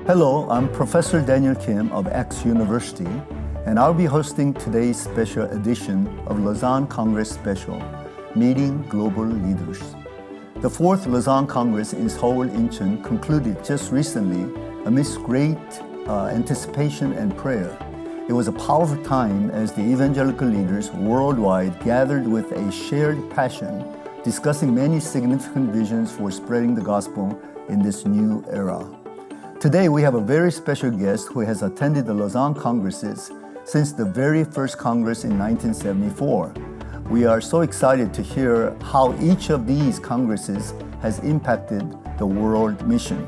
Hello, I'm Professor Daniel Kim of X University, and I'll be hosting today's special edition of Lausanne Congress Special, Meeting Global Leaders. The fourth Lausanne Congress in Seoul, Incheon concluded just recently amidst great anticipation and prayer. It was a powerful time as the evangelical leaders worldwide gathered with a shared passion, discussing many significant visions for spreading the gospel in this new era. Today, we have a very special guest who has attended the Lausanne Congresses since the very first Congress in 1974. We are so excited to hear how each of these Congresses has impacted the world mission.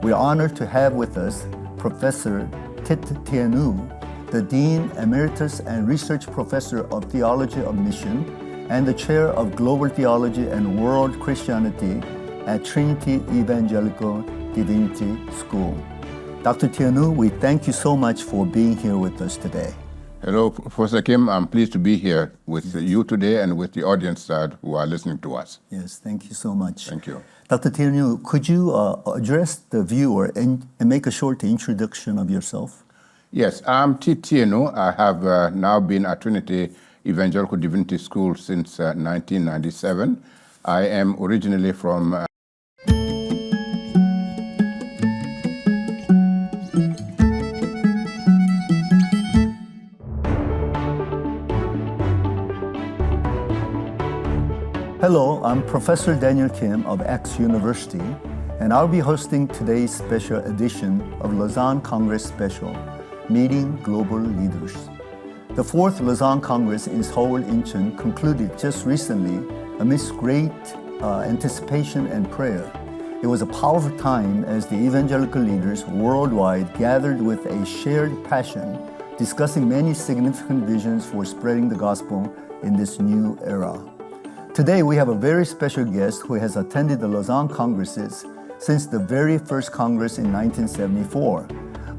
We are honored to have with us Professor Tite Tiénou, the Dean Emeritus and Research Professor of Theology of Mission and the Chair of Global Theology and World Christianity at Trinity Evangelical Divinity School. Dr. Tiénou, we thank you so much for being here with us today. Hello, Professor Kim. I'm pleased to be here with you today and with the audience who are listening to us. Yes, thank you so much. Thank you. Dr. Tiénou, could you address the viewer and make a short introduction of yourself? Yes, I'm Tite Tiénou. I have now been at Trinity Evangelical Divinity School since 1997. I am originally from Hello, I'm Professor Daniel Kim of X University, and I'll be hosting today's special edition of Lausanne Congress Special, Meeting Global Leaders. The fourth Lausanne Congress in Seoul, Incheon concluded just recently amidst great anticipation and prayer. It was a powerful time as the evangelical leaders worldwide gathered with a shared passion, discussing many significant visions for spreading the gospel in this new era. Today, we have a very special guest who has attended the Lausanne Congresses since the very first Congress in 1974.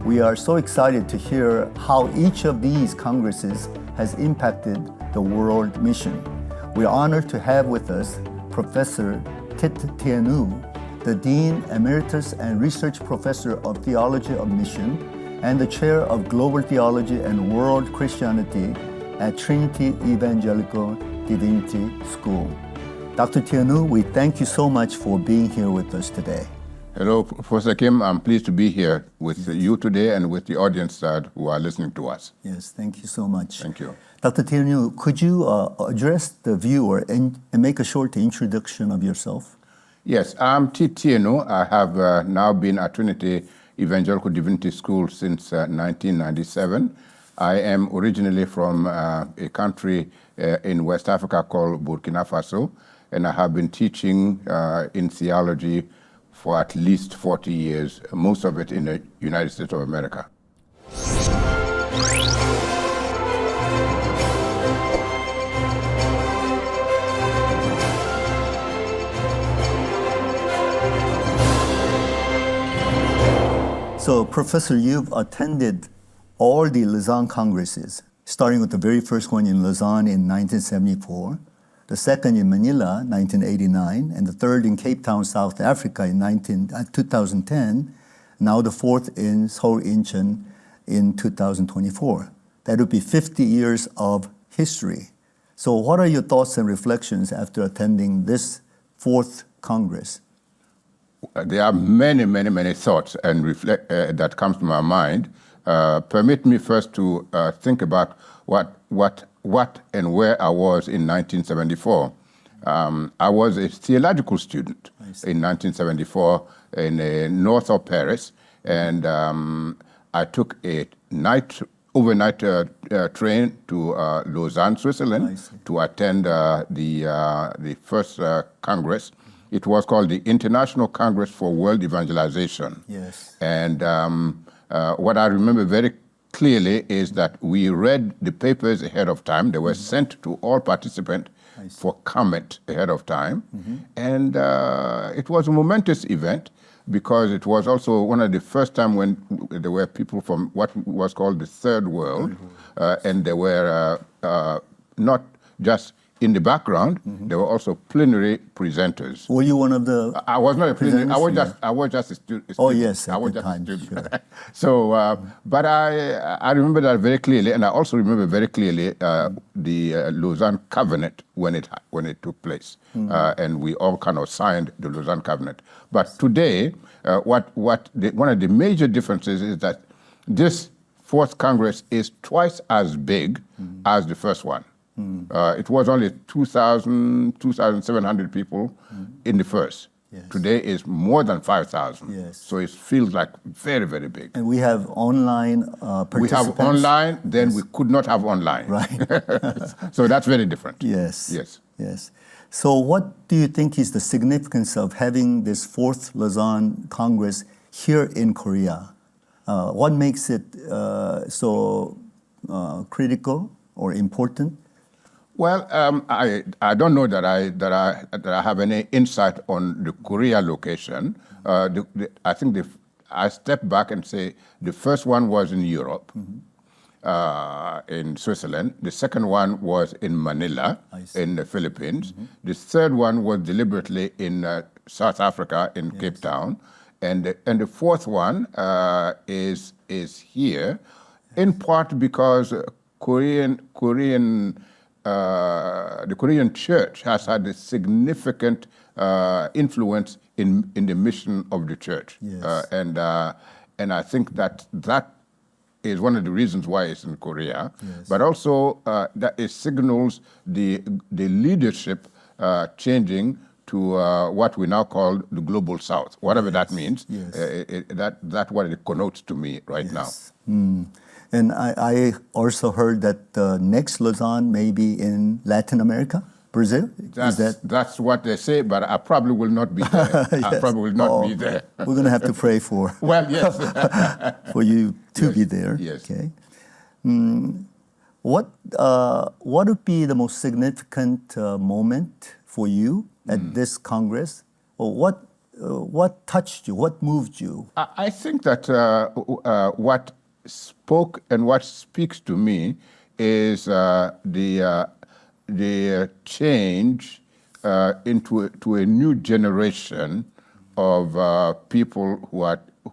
We are so excited to hear how each of these Congresses has impacted the world mission. We are honored to have with us Professor Tite Tiénou, the Dean Emeritus and Research Professor of Theology of Mission and the Chair of Global Theology and World Christianity at Trinity Evangelical Divinity School. Dr. Tiénou, we thank you so much for being here with us today. Hello, Professor Kim. I'm pleased to be here with you today and with the audience who are listening to us. Yes, thank you so much. Thank you. Dr. Tiénou, could you address the viewer and make a short introduction of yourself? Yes, I'm Tite Tiénou. I have now been at Trinity Evangelical Divinity School since 1997. I am originally from a country in West Africa called Burkina Faso, and I have been teaching in theology for at least 40 years, most of it in the United States of America. So, Professor, you've attended all the Lausanne Congresses, starting with the very first one in Lausanne in 1974, the second in Manila, 1989, and the third in Cape Town, South Africa in 2010, now the fourth in Seoul, Incheon in 2024. That would be 50 years of history. So what are your thoughts and reflections after attending this fourth Congress? There are many thoughts and that come to my mind. Permit me first to think about what and where I was in 1974. I was a theological student in 1974 in north of Paris, and I took a overnight train to Lausanne, Switzerland, to attend the first Congress. It was called the International Congress for World Evangelization. Yes. And what I remember very clearly is that we read the papers ahead of time. They were sent to all participants for comment ahead of time. And it was a momentous event because it was also one of the first time when there were people from what was called the Third World, and they were not just in the background, there were also plenary presenters. Were you one of the? I was not a plenary. presenters? I was just a student. Oh yes, I at was the just a time, student. sure. So, but I remember that very clearly, and I also remember very clearly the Lausanne Covenant when it took place, and we all kind of signed the Lausanne Covenant. But today, one of the major differences is that this fourth Congress is twice as big as the first one. It was only 2,700 people in the first. Yes. Today is more than 5,000. Yes. So it feels like very, very big. And we have online participants. We have online, then we could not have online. Right. So that's very different. Yes. Yes. Yes. So what do you think is the significance of having this fourth Lausanne Congress here in Korea? What makes it so critical or important? Well, I don't know that I have any insight on the Korea location. I think I step back and say the first one was in Europe, in Switzerland. The second one was in Manila, in the Philippines. The third one was deliberately in South Africa, in Cape Town, and the fourth one is here, in part because the Korean church has had a significant influence in the mission of the church. Yes. And I think that is one of the reasons why it's in Korea. Yes. But also that it signals the leadership changing to what we now call the global south, whatever that means. Yes. That's what it connotes to me right now. And I also heard that the next Lausanne may be in Latin America, Brazil. That's what they say, but I probably will not be there. Yes. I probably will not be there. We're going to have to pray for Well, yes. for you to be there. Yes. Okay. What would be the most significant moment for you at this Congress? Or what touched you? What moved you? I think that what spoke and what speaks to me is the change into a new generation of people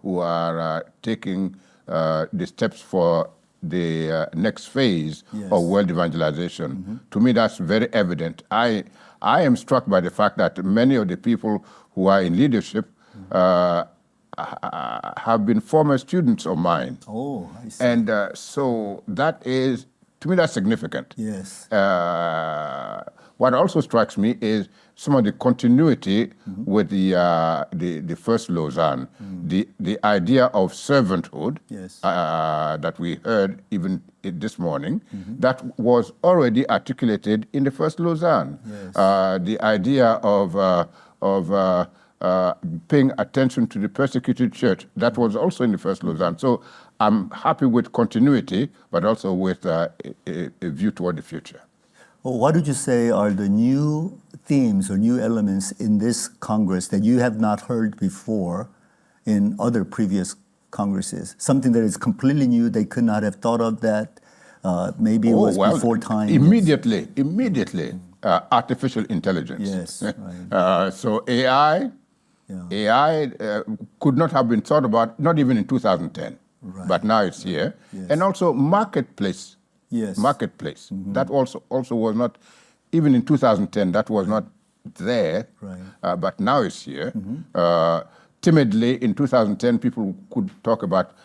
who are taking the steps for the next phase of world evangelization. To me, that's very evident. I am struck by the fact that many of the people who are in leadership have been former students of mine. Oh, I see. And so that is, to me, that's significant. Yes. What also strikes me is some of the continuity with the first Lausanne, the idea of servanthood that we heard even this morning, that was already articulated in the first Lausanne. Yes. The idea of paying attention to the persecuted church, that was also in the first Lausanne. So I'm happy with continuity, but also with a view toward the future. Well, what would you say are the new themes or new elements in this Congress that you have not heard before in other previous Congresses? Something that is completely new, they could not have thought of that, maybe it was before time. Immediately, artificial intelligence. Yes, right. So AI could not have been thought about, not even in 2010, but now it's here. Yes. And also marketplace. Yes. Marketplace. That also was not, even in 2010, that was not there, but now it's here. Timidly, in 2010, people could talk about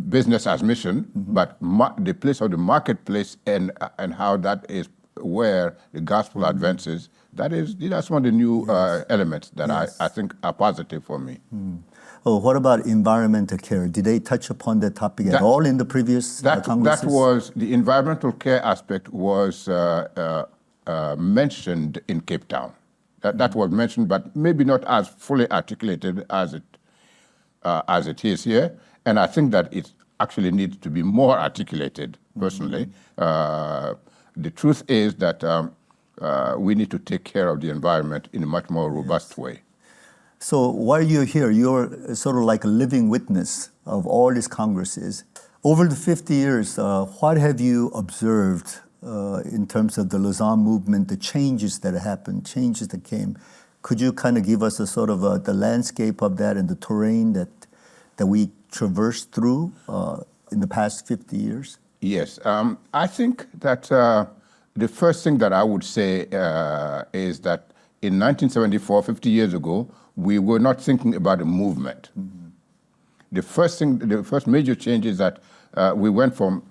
business as mission, but the place of the marketplace and how that is where the gospel advances, these are some of the new elements that I think are positive for me. Oh, what about environmental care? Did they touch upon that topic at all in the previous Congresses? That was, the environmental care aspect was mentioned in Cape Town. That was mentioned, but maybe not as fully articulated as it is here. And I think that it actually needs to be more articulated, personally. The truth is that we need to take care of the environment in a much more robust way. So while you're here, you're sort of like a living witness of all these Congresses. Over the 50 years, what have you observed in terms of the Lausanne movement, the changes that happened, changes that came? Could you kind of give us a sort of the landscape of that and the terrain that we traversed through in the past 50 years? Yes. I think that the first thing that I would say is that in 1974, 50 years ago, we were not thinking about a movement. Mm-hmm. The first major change is that we went from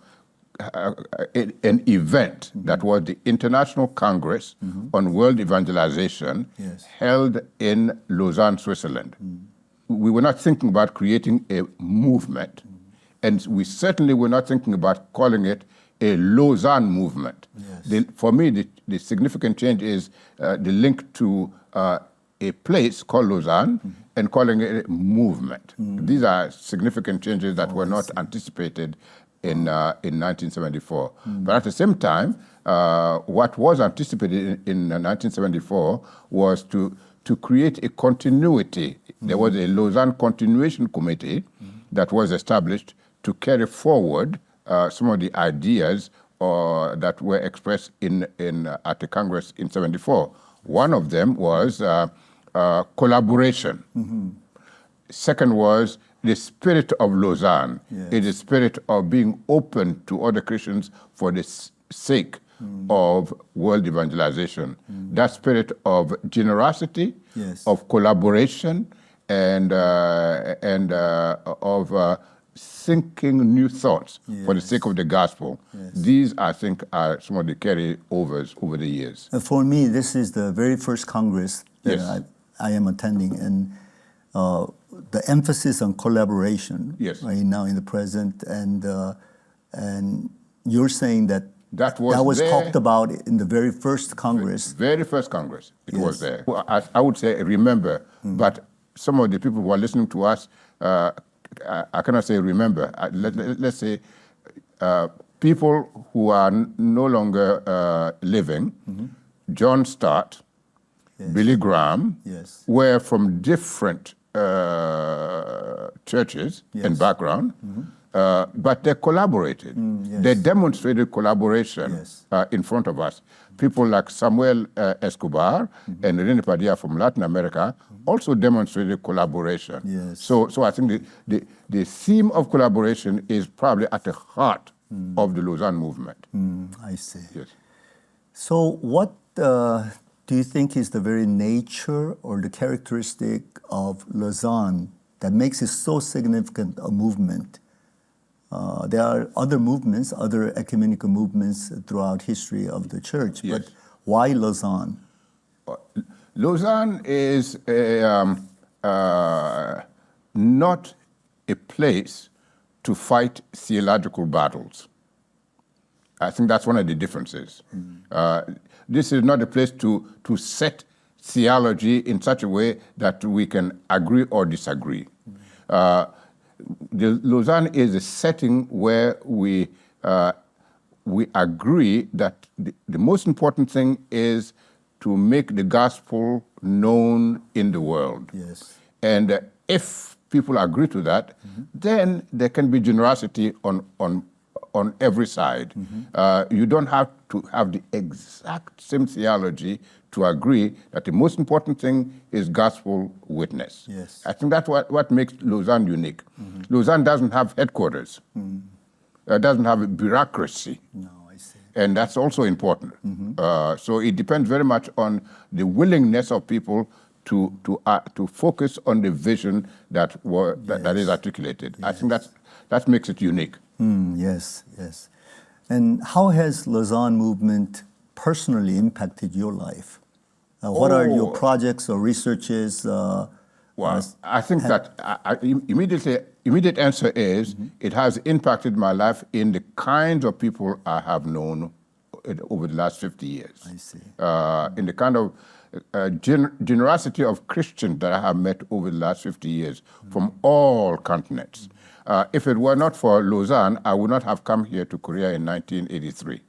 an event mm-hmm. that was the International Congress mm-hmm. on World Evangelization yes. held in Lausanne, Switzerland. Mm-hmm. We were not thinking about creating a movement, mm-hmm. and we certainly were not thinking about calling it a Lausanne movement. Yes. For me, the significant change is the link to a place called Lausanne mm-hmm. and calling it a movement. Mm-hmm. These are significant changes that were not anticipated in 1974. Mm-hmm. But at the same time, what was anticipated in 1974 was to create a continuity. Mm-hmm. There was a Lausanne Continuation Committee mm-hmm. that was established to carry forward some of the ideas that were expressed at the Congress in 74. One of them was collaboration. Mm-hmm. Second was the spirit of Lausanne. Yes. It is the spirit of being open to other Christians for the sake of world evangelization. That spirit of generosity, yes. of collaboration, and of thinking new thoughts yes. for the sake of the gospel. Yes. These, I think, are some of the carryovers over the years. For me, this is the very first Congress that yes. I am attending, and the emphasis on collaboration yes. right now in the present, and you're saying that was talked about in the very first Congress. Very first Congress, it yes. was there. Well, I would say remember, but some of the people who are listening to us, I cannot say remember. Let's say people who are no longer living, mm-hmm. John Stott, yes. Billy Graham, yes. were from different churches yes. and background, mm-hmm. But they collaborated. Yes. They demonstrated collaboration yes. In front of us. People like Samuel Escobar mm-hmm. and René Padilla from Latin America mm-hmm. also demonstrated collaboration. Yes. So I think the theme of collaboration is probably at the heart of the Lausanne movement. I see. Yes. So what do you think is the very nature or the characteristic of Lausanne that makes it so significant a movement? There are other movements, other ecumenical movements throughout history of the church, yes. but why Lausanne? Lausanne is not a place to fight theological battles. I think that's one of the differences. This is not a place to set theology in such a way that we can agree or disagree. The Lausanne is a setting where we agree that the most important thing is to make the gospel known in the world. Yes. And if people agree to that, mm-hmm. then there can be generosity on every side. Mm-hmm. You don't have to have the exact same theology to agree that the most important thing is gospel witness. Yes. I think that's what makes Lausanne unique. Mm-hmm. Lausanne doesn't have headquarters. Mm-hmm. Doesn't have a bureaucracy. No, I see. And that's also important. Mm-hmm. So it depends very much on the willingness of people to focus on the vision that is articulated. Yes. I think that makes it unique. Yes, yes. And how has Lausanne movement personally impacted your life? What are your projects or researches? Well, I think that immediate answer is it has impacted my life in the kinds of people I have known over the last 50 years. I see. In the kind of generosity of Christians that I have met over the last 50 years from all continents. If it were not for Lausanne, I would not have come here to Korea in 1983.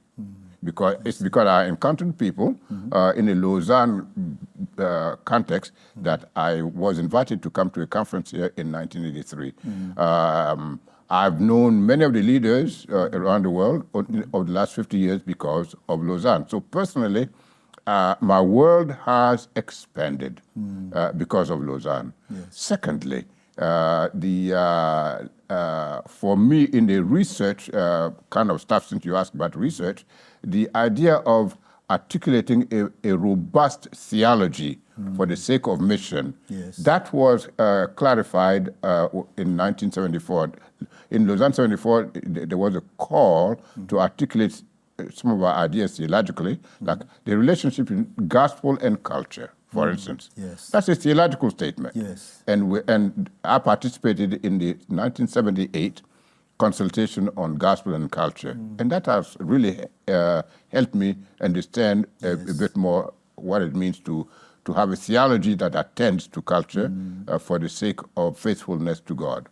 Because I encountered people in a Lausanne context that I was invited to come to a conference here in 1983. I've known many of the leaders around the world over the last 50 years because of Lausanne. So personally, my world has expanded because of Lausanne. Yes. Secondly, for me in the research kind of stuff, since you asked about research, the idea of articulating a robust theology for the sake of mission, yes. that was clarified in 1974. In Lausanne 74, there was a call to articulate some of our ideas theologically, like the relationship between gospel and culture, for instance. Yes. That's a theological statement. Yes. And I participated in the 1978 consultation on gospel and culture. And that has really helped me understand a bit more what it means to have a theology that attends to culture for the sake of faithfulness to God.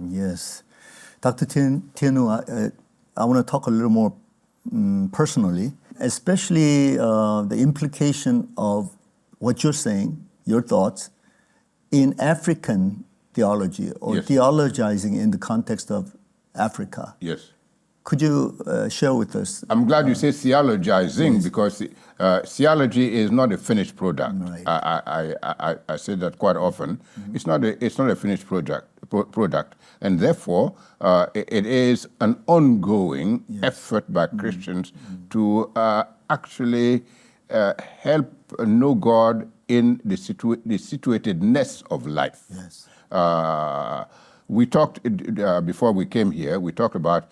Yes. Dr. Tiénou, I want to talk a little more personally, especially the implication of what you're saying, your thoughts, in African theology or theologizing in the context of Africa. Yes. Could you share with us? I'm glad you say theologizing because theology is not a finished product. Right. I say that quite often. It's not a finished product, and therefore it is an ongoing effort by Christians to actually help know God in the situatedness of life. Yes. We talked, before we came here, we talked about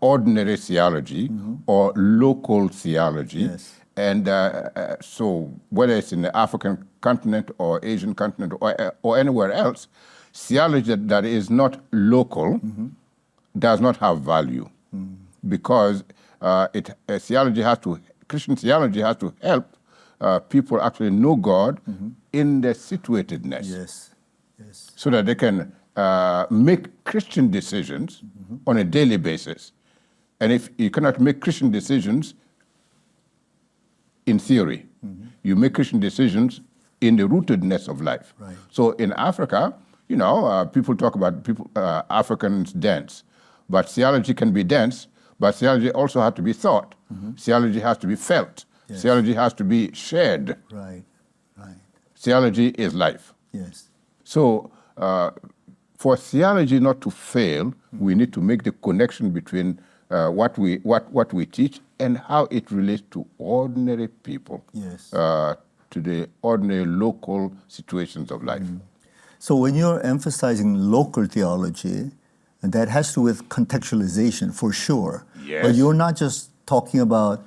ordinary theology or local theology. Yes. And so whether it's in the African continent or Asian continent or anywhere else, theology that is not local does not have value because Christian theology has to help people actually know God in their situatedness. Yes. Yes. So that they can make Christian decisions on a daily basis. And if you cannot make Christian decisions in theory, you make Christian decisions in the rootedness of life. Right. So in Africa, people talk about Africans dance, but theology can be dense, but theology also has to be thought. Theology has to be felt. Yes. Theology has to be shared. Right. Right. Theology is life. Yes. So for theology not to fail, we need to make the connection between what we teach and how it relates to ordinary people, Yes. to the ordinary local situations of life. So when you're emphasizing local theology, that has to do with contextualization for sure. Yes. But you're not just talking about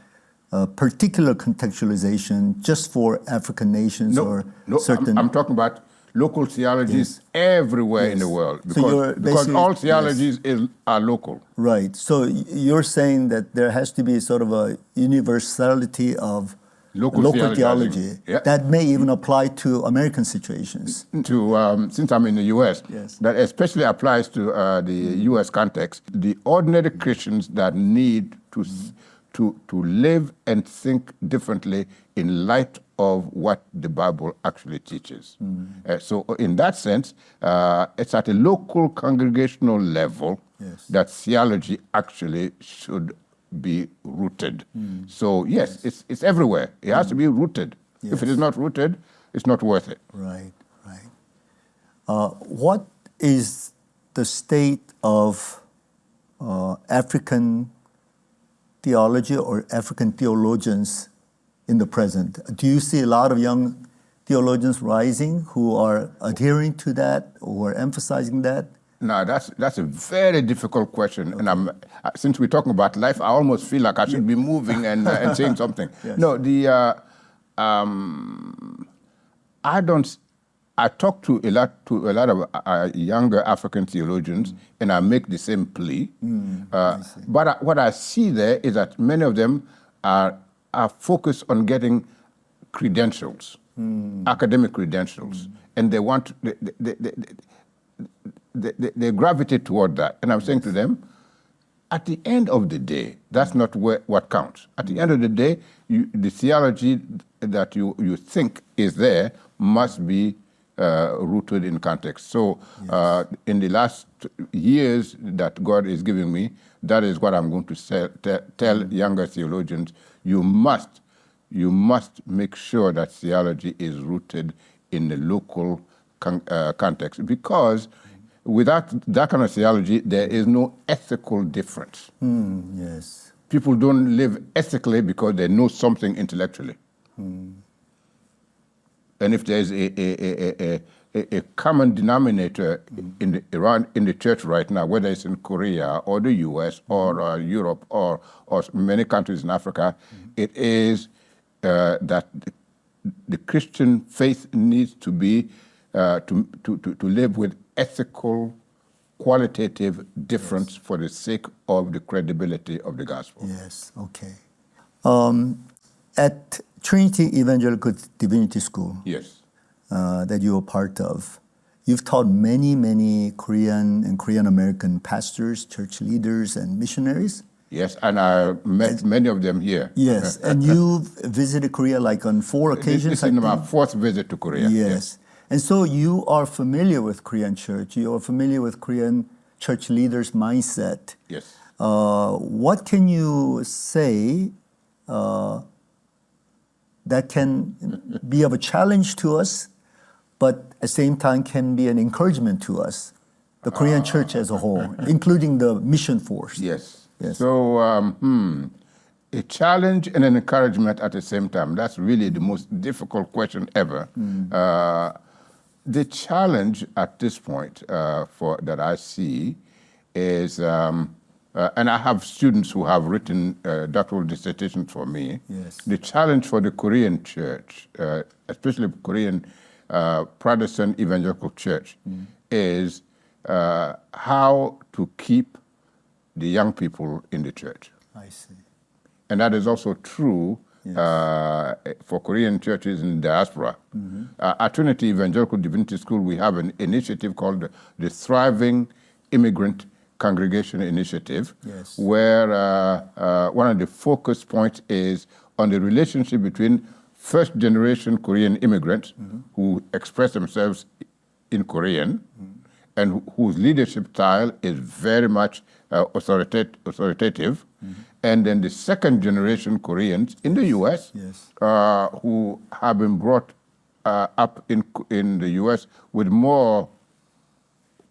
particular contextualization just for African nations or certain... I'm talking about local theologies everywhere in the world because all theologies are local. Right. So you're saying that there has to be sort of a universality of local theology that may even apply to American situations. Since I'm in the U.S., that especially applies to the U.S. context. The ordinary Christians that need to live and think differently in light of what the Bible actually teaches. So in that sense, it's at a local congregational level that theology actually should be rooted. So yes, it's everywhere. It has to be rooted. If it is not rooted, it's not worth it. Right, right. What is the state of African theology or African theologians in the present? Do you see a lot of young theologians rising who are adhering to that or emphasizing that? No, that's a very difficult question. Okay. And since we're talking about life, I almost feel like I should be moving and saying something. No, I talk to a lot of younger African theologians, and I make the same plea. But what I see there is that many of them are focused on getting credentials, academic credentials, and they want they gravitate toward that. And I'm saying to them, at the end of the day, that's not what counts. At the end of the day, the theology that you think is there must be rooted in context. So in the last years that God is giving me, that is what I'm going to tell younger theologians. You must make sure that theology is rooted in the local context, because without that kind of theology, there is no ethical difference. Yes. People don't live ethically because they know something intellectually. And if there's a common denominator in the church right now, whether it's in Korea or the U.S. or Europe or many countries in Africa, it is that the Christian faith needs to be to live with ethical, qualitative difference for the sake of the credibility of the gospel. Yes, okay. At Trinity Evangelical Divinity School, Yes. That you are part of, you've taught many Korean and Korean American pastors, church leaders, and missionaries. Yes, and I met many of them here. Yes, and you've visited Korea like on 4 occasions. This is my 4th visit to Korea. Yes. And so you are familiar with Korean church. You are familiar with Korean church leaders' mindset. Yes. What can you say that can be of a challenge to us, but at the same time can be an encouragement to us, the Korean church as a whole, including the mission force? Yes. Yes. So a challenge and an encouragement at the same time. That's really the most difficult question ever. The challenge at this point that I see is, and I have students who have written doctoral dissertations for me. Yes. The challenge for the Korean church, especially Korean Protestant evangelical church, is how to keep the young people in the church. I see. And that is also true for Korean churches in diaspora. At Trinity Evangelical Divinity School, we have an initiative called the Thriving Immigrant Congregation Initiative, Yes. where one of the focus points is on the relationship between first-generation Korean immigrants who express themselves in Korean and whose leadership style is very much authoritative, and then the second-generation Koreans in the U.S. Yes. Who have been brought up in the U.S. with more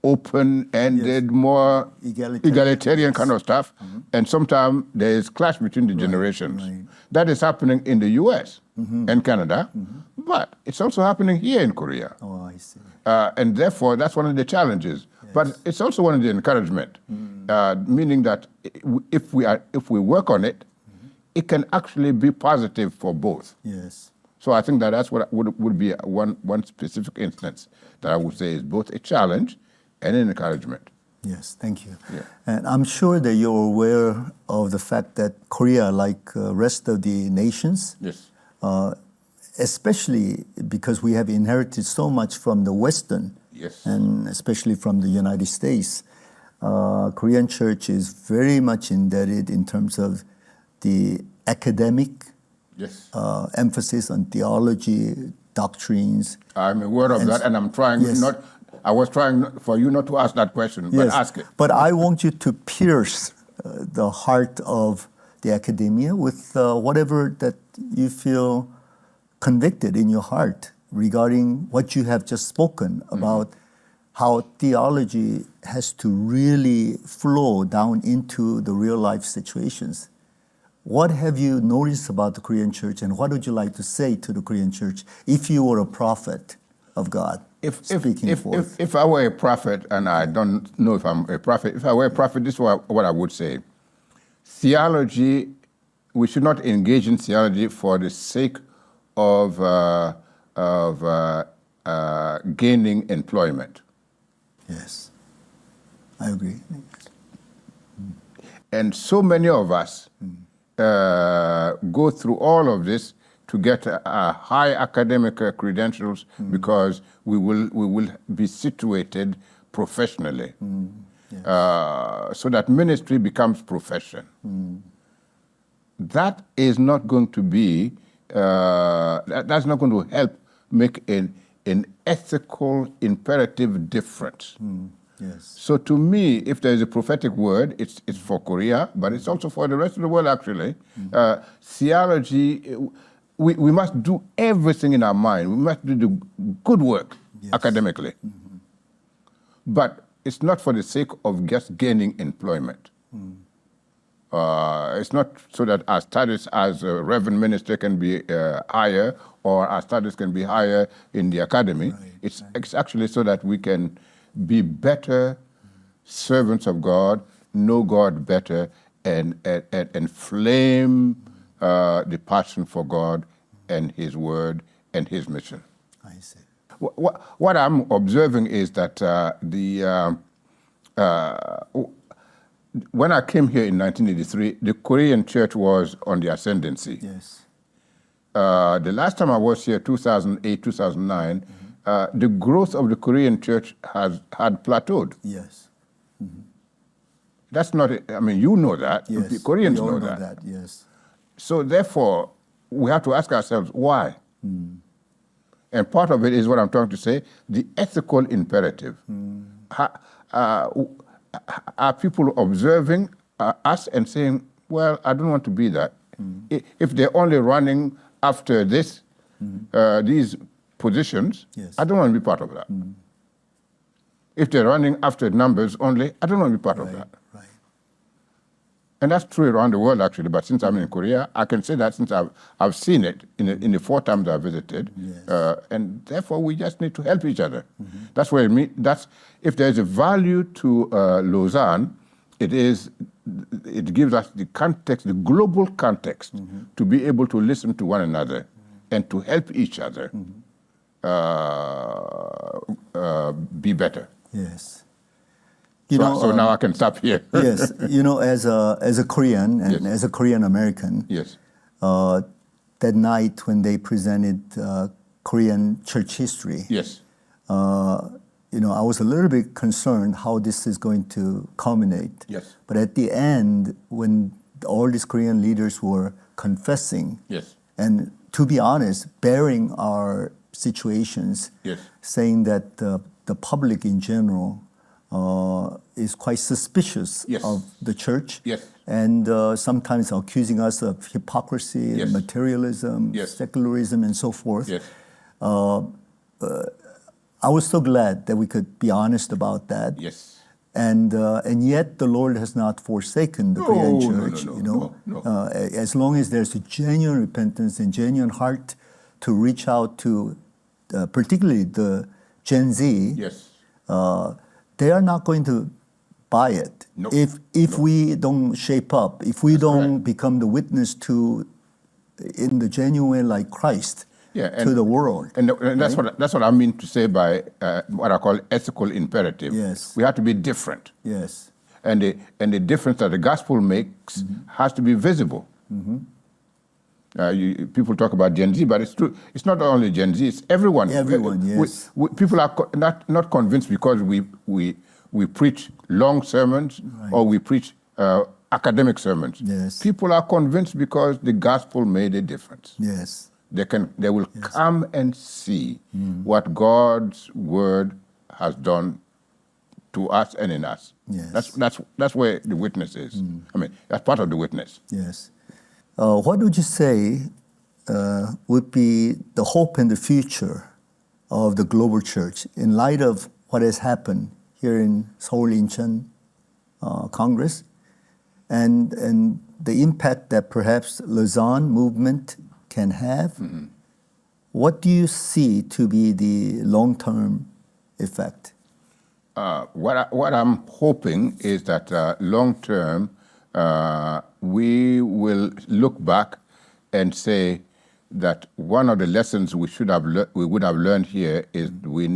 open-ended, more egalitarian kind of stuff, and sometimes there is clash between the generations. Right. That is happening in the U.S. and Canada, but it's also happening here in Korea. Oh, I see. And therefore, that's one of the challenges. Yes. But it's also one of the encouragement, meaning that if we work on it, it can actually be positive for both. Yes. So I think that's what would be one specific instance that I would say is both a challenge and an encouragement. Yes, thank you. Yeah. And I'm sure that you're aware of the fact that Korea, like the rest of the nations, Yes. Especially because we have inherited so much from the Western, Yes. and especially from the United States, Korean church is very much indebted in terms of the academic Yes. emphasis on theology, doctrines. I'm aware of that, and I'm trying not. I was trying for you not to ask that question, but ask it. But I want you to pierce the heart of the academia with whatever that you feel convicted in your heart regarding what you have just spoken about, how theology has to really flow down into the real life situations. What have you noticed about the Korean church, and what would you like to say to the Korean church if you were a prophet of God? If I were a prophet, and I don't know if I'm a prophet, if I were a prophet, this is what I would say. Theology, we should not engage in theology for the sake of gaining employment. Yes, I agree. And so many of us go through all of this to get high academic credentials because we will be situated professionally, so that ministry becomes profession. That is not going to be. That's not going to help make an ethical imperative difference. Yes. So to me, if there is a prophetic word, it's for Korea, but it's also for the rest of the world, actually. Theology, we must do everything in our mind. We must do the good work academically. But it's not for the sake of just gaining employment. It's not so that our studies as a reverend minister can be higher, or our studies can be higher in the academy. It's actually so that we can be better servants of God, know God better, and flame the passion for God and His Word and His mission. I see. What I'm observing is that when I came here in 1983, the Korean church was on the ascendancy. Yes. The last time I was here, 2008, 2009, the growth of the Korean church had plateaued. Yes. That's not, I mean, you know that. Yes. The Koreans We all know that. Yes. So therefore, we have to ask ourselves, why? And part of it is what I'm trying to say, the ethical imperative. Are people observing us and saying, well, I don't want to be that. If they're only running after this, these positions, I don't want to be part of that. If they're running after numbers only, I don't want to be part of that. Right. And that's true around the world, actually. But since I'm in Korea, I can say that since I've seen it in the 4 times I visited. Yes. And therefore, we just need to help each other. That's what it means. If there's a value to Lausanne, it gives us the context, the global context, to be able to listen to one another and to help each other be better. Yes. So now I can stop here. Yes. As a Korean and as a Korean American, Yes. That night when they presented Korean church history, Yes. I was a little bit concerned how this is going to culminate. Yes. But at the end, when all these Korean leaders were confessing, Yes. and to be honest, bearing our situations, Yes. saying that the public in general is quite suspicious Yes. of the church, Yes. and sometimes accusing us of hypocrisy, Yes. materialism, Yes. secularism, and so forth. Yes. I was so glad that we could be honest about that. Yes. And yet the Lord has not forsaken the Korean No, church. no. As long as there's a genuine repentance and genuine heart to reach out to, particularly the Gen Z. Yes. They are not going to buy it. Nope. If we don't shape up, if we don't correct. become the witness to, in the genuine way like Christ, to the world. And that's what I mean to say by what I call ethical imperative. Yes. We have to be different. Yes. And the difference that the gospel makes has to be visible. People talk about Gen Z, but it's true. It's not only Gen Z; it's everyone. Everyone, yes. People are not convinced because we preach long sermons or we preach academic sermons. Yes. People are convinced because the gospel made a difference. Yes. They will come and see what God's word has done to us and in us. Yes. That's where the witness is. I mean, that's part of the witness. Yes. What would you say would be the hope and the future of the global church in light of what has happened here in Seoul Incheon Congress and the impact that perhaps Lausanne movement can have? What do you see to be the long-term effect? What I'm hoping is that long-term, we will look back and say that one of the lessons we would have learned here is we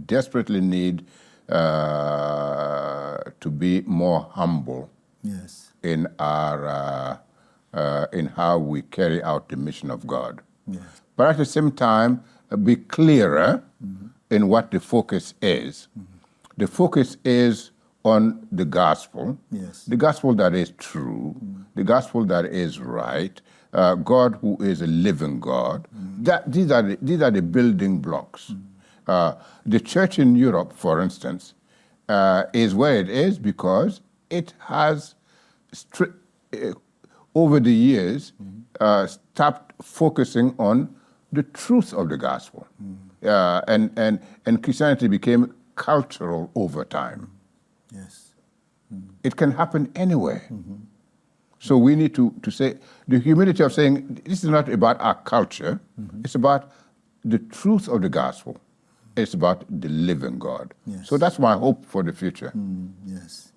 desperately need to be more humble. Yes. In our in how we carry out the mission of God. Yes. But at the same time, be clearer in what the focus is. The focus is on the gospel, Yes. the gospel that is true, the gospel that is right, God who is a living God. These are the building blocks. The church in Europe, for instance, is where it is because it has, over the years, stopped focusing on the truth of the gospel. And Christianity became cultural over time. Yes. It can happen anywhere. So we need to say, the humility of saying, this is not about our culture, it's about the truth of the gospel. It's about the living God. Yes. So that's my hope for the future. Yes.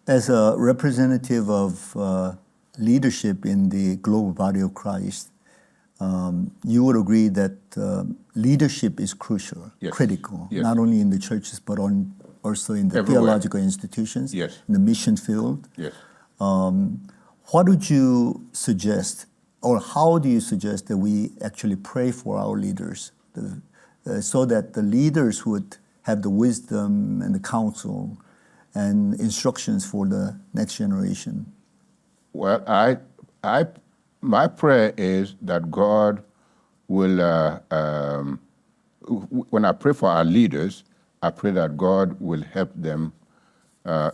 As a representative of leadership in the global body of Christ, you would agree that leadership is crucial, Yes. critical, Yes. not only in the churches, but also in the Everywhere. theological institutions, Yes. in the mission field. Yes. What would you suggest, or how do you suggest that we actually pray for our leaders, so that the leaders would have the wisdom and the counsel and instructions for the next generation? Well, my prayer is that God will, when I pray for our leaders, I pray that God will help them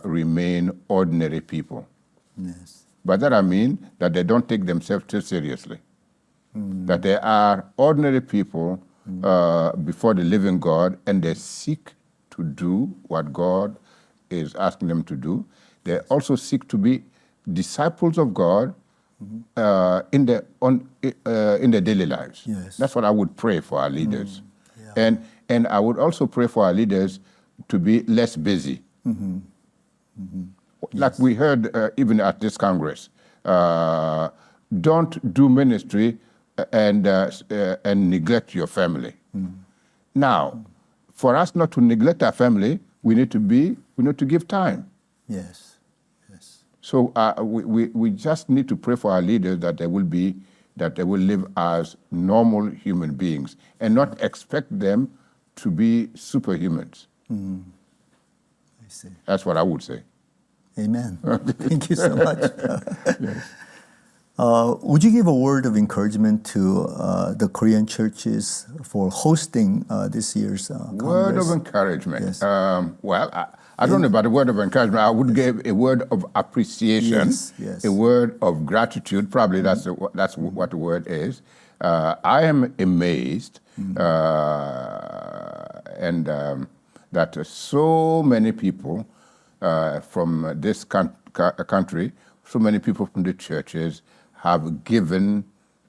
remain ordinary people. Yes. By that I mean that they don't take themselves too seriously. That they are ordinary people before the living God, and they seek to do what God is asking them to do. They also seek to be disciples of God in their daily lives. Yes. That's what I would pray for our leaders. And I would also pray for our leaders to be less busy. Like we heard even at this Congress, don't do ministry and neglect your family. Now, for us not to neglect our family, we need to give time. Yes. Yes. So we just need to pray for our leaders that they will live as normal human beings and not expect them to be superhumans. I see. That's what I would say. Amen. Thank you so much. Would you give a word of encouragement to the Korean churches for hosting this year's Congress? Word of encouragement. Yes. Well, I don't know about the word of encouragement. I would give a word of appreciation, Yes. a word of gratitude. Probably that's what the word is. I am amazed that so many people from this country, so many people from the churches have given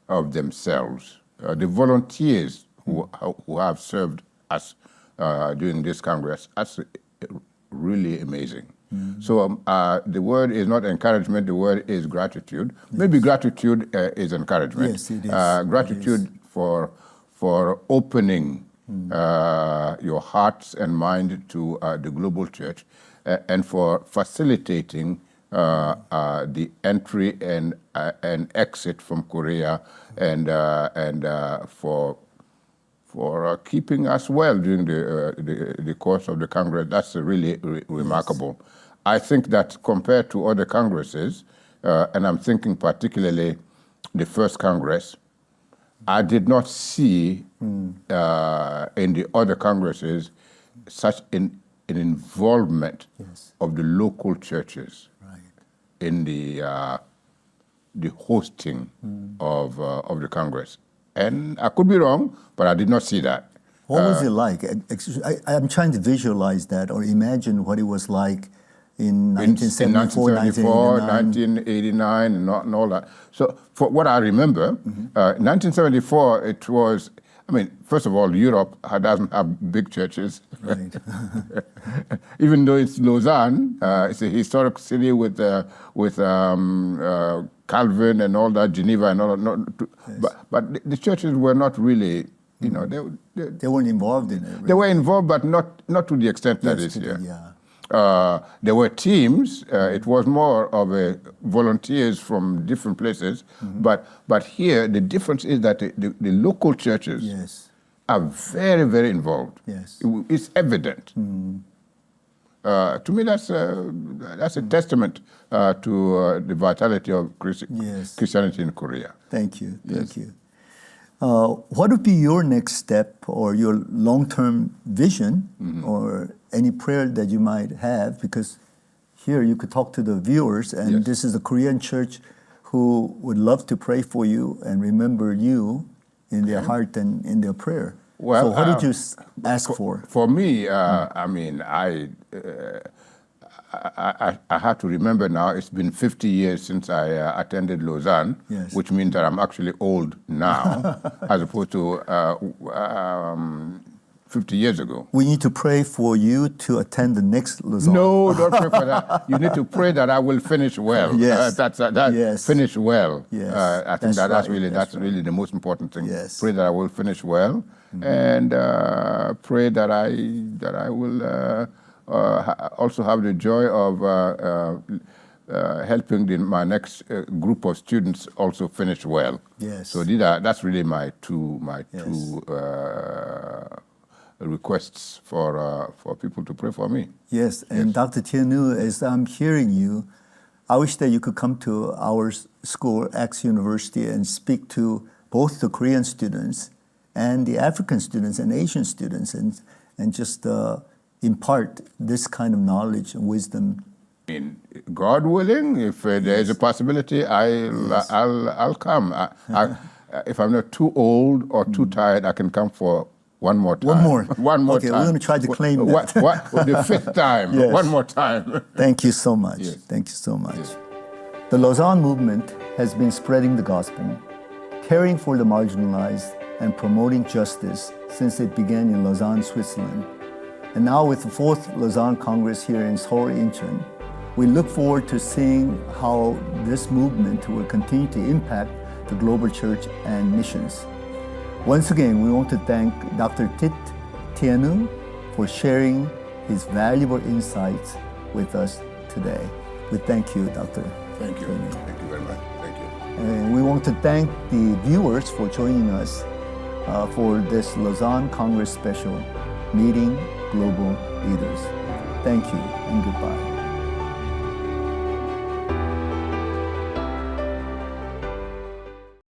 of themselves. The volunteers who have served us during this Congress, that's really amazing. So the word is not encouragement, the word is gratitude. Yes. Maybe gratitude is encouragement. Yes, it is. Gratitude for opening your hearts and mind to the global church and for facilitating the entry and exit from Korea and for keeping us well during the course of the Congress. That's really remarkable. Yes. I think that compared to other Congresses, and I'm thinking particularly the first Congress, I did not see in the other Congresses such an involvement of the local churches in the hosting of the Congress. And I could be wrong, but I did not see that. What was it like? I'm trying to visualize that or imagine what it was like in 1974, 1989, and all that. So for what I remember, 1974, it was, I mean, first of all, Europe doesn't have big churches. Right. Even though it's Lausanne, it's a historic city with Calvin and all that, Geneva and all that. But the churches were not really, you know, they weren't involved in it. Really. They were involved, but not to the extent that is here. Yeah. There were teams. It was more of a volunteers from different places. But here, the difference is that the local churches are very, very involved. Yes. It's evident. To me, that's a testament to the vitality of Christianity in Korea. Thank you. Thank you. What would be your next step or your long-term vision or any prayer that you might have? Because here you could talk to the viewers, and this is a Korean church who would love to pray for you and remember you in their heart and in their prayer. Well, so what did you ask for? For me, I mean, I have to remember now, it's been 50 years since I attended Lausanne, which means that I'm actually old now, as opposed to 50 years ago. We need to pray for you to attend the next Lausanne. No, don't pray for that. You need to pray that I will finish well. Finish well. I think that's really the most important thing. Pray that I will finish well, and pray that I will also have the joy of helping my next group of students also finish well. So that's really my two requests for people to pray for me. And Dr. Tiénou, as I'm hearing you, I wish that you could come to our school, X University, and speak to both the Korean students and the African students and Asian students, and just impart this kind of knowledge and wisdom. I mean, God willing, if there is a possibility, I'll come. If I'm not too old or too tired, I can come for one more time. One more time. We're going to try to claim that. The fifth time. One more time. Thank you so much. Thank you so much. The Lausanne movement has been spreading the gospel, caring for the marginalized, and promoting justice since it began in Lausanne, Switzerland. And now with the 4th Lausanne Congress here in Seoul, Incheon, we look forward to seeing how this movement will continue to impact the global church and missions. Once again, we want to thank Dr. Tite Tiénou for sharing his valuable insights with us today. We thank you, Dr. Thank you. Thank you very much. Thank you. And we want to thank the viewers for joining us for this Lausanne Congress special, Meeting Global Leaders. Thank you and goodbye.